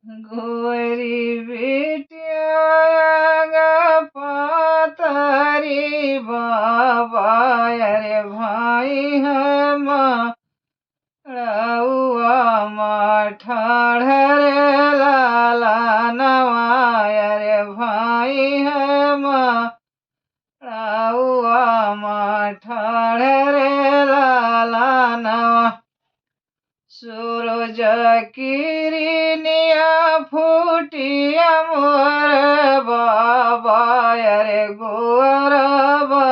गोरी बिटिया पातरी बाबा अरे भाई हम रउआ मठाढ़ रे लाला नवाय रे भाई हम रउआ मठाढ़ रे लाला नवा। सूरज किरनिया फूटिया मोर बाबा अरे गोरबा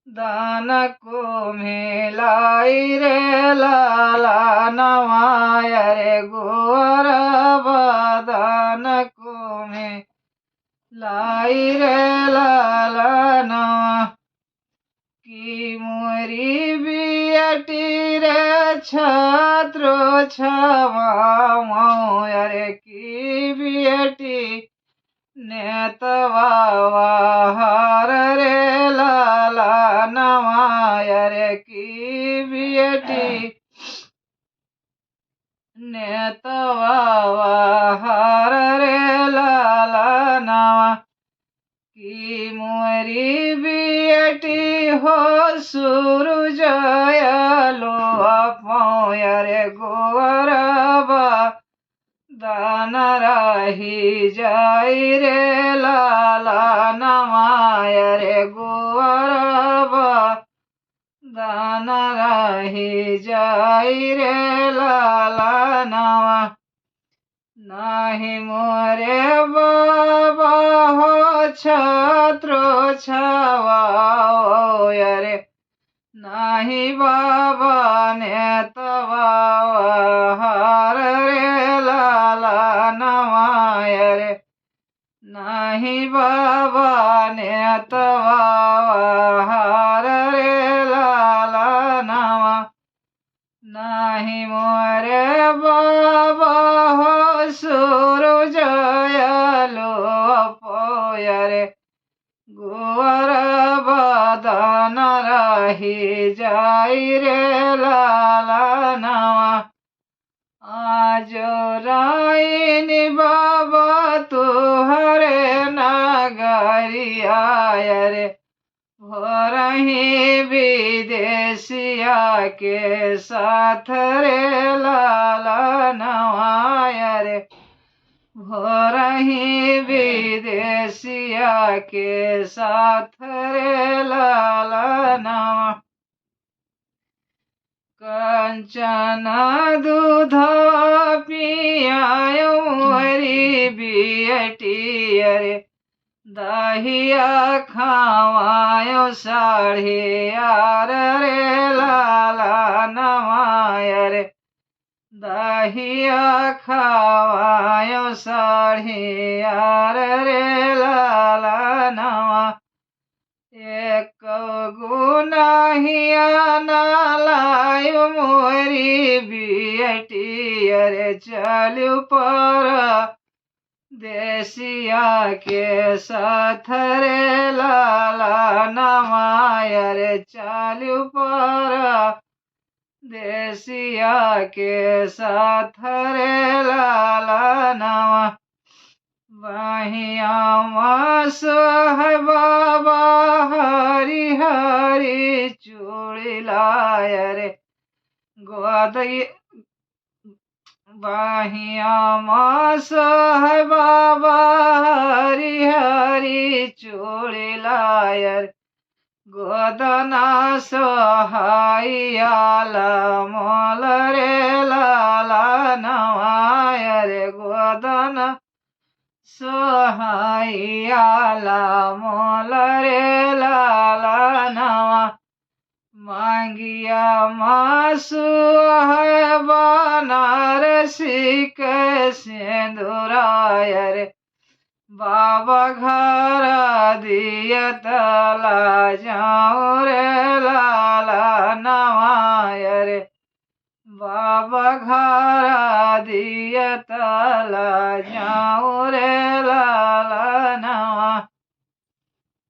दान को मिलाई रे लाला नवाय रे गोरबा दान को मिलाई रे लाला नवा। की मोरी बियटी रे छात्र छवा अरे की बियटी नेतवाहार रे लाला नवाय रे की बियटी नेतवाहार रे लाला नवा। की मोरी बियटी हो सूरज लो अरे गोरबा दान रही जाई रे लाला नवाय रे गोरबा दान रही जाई रे लाला नवा। नाही मोरे बाबा हो छात्र छवा अरे नाही बाबा नेतवाहार रे लाला नवाय रे नाही बाबा नेतवाहार रे लाला नवा। नाही मोरे बाबा हो सूरज लो अरे गोरबा दान रही जाई रे लाला नवा। आज रायनी बाबा तुहरे नगरिया रे भोरही विदेशिया के साथ रे लाला नवाय रे भोरही विदेशिया के साथ रे लाला नवा। कंचन दूध पियायो मोरी बियटी रे दहिया खावायो साढ़ियार रे लाला नवाय रे दहिया खावायो साढ़ियार रे लाला नवा। एक गुनाहिया नालायो मोरी बियटी रे चलू पर देसिया के साथ रे लाला नवाय रे चलू पर देसिया के साथ रे लाला नवा। बहिया मास है बाबा हरी हरी चूड़ी लाय रे गोदई बहिया मास है बाबा हरी हरी चूड़ी लाय रे गोदना सोहाइयाला मोल रे लाला नवाय रे गोदना सोहाइयाला मोल रे लाला नवा। मांगिया मासु है बनारसी के सिंदूराय रे बाबा घर दियतला जाऊं रे लाला नवाय रे बाबा घर दियतला जाऊं रे लाला नवा।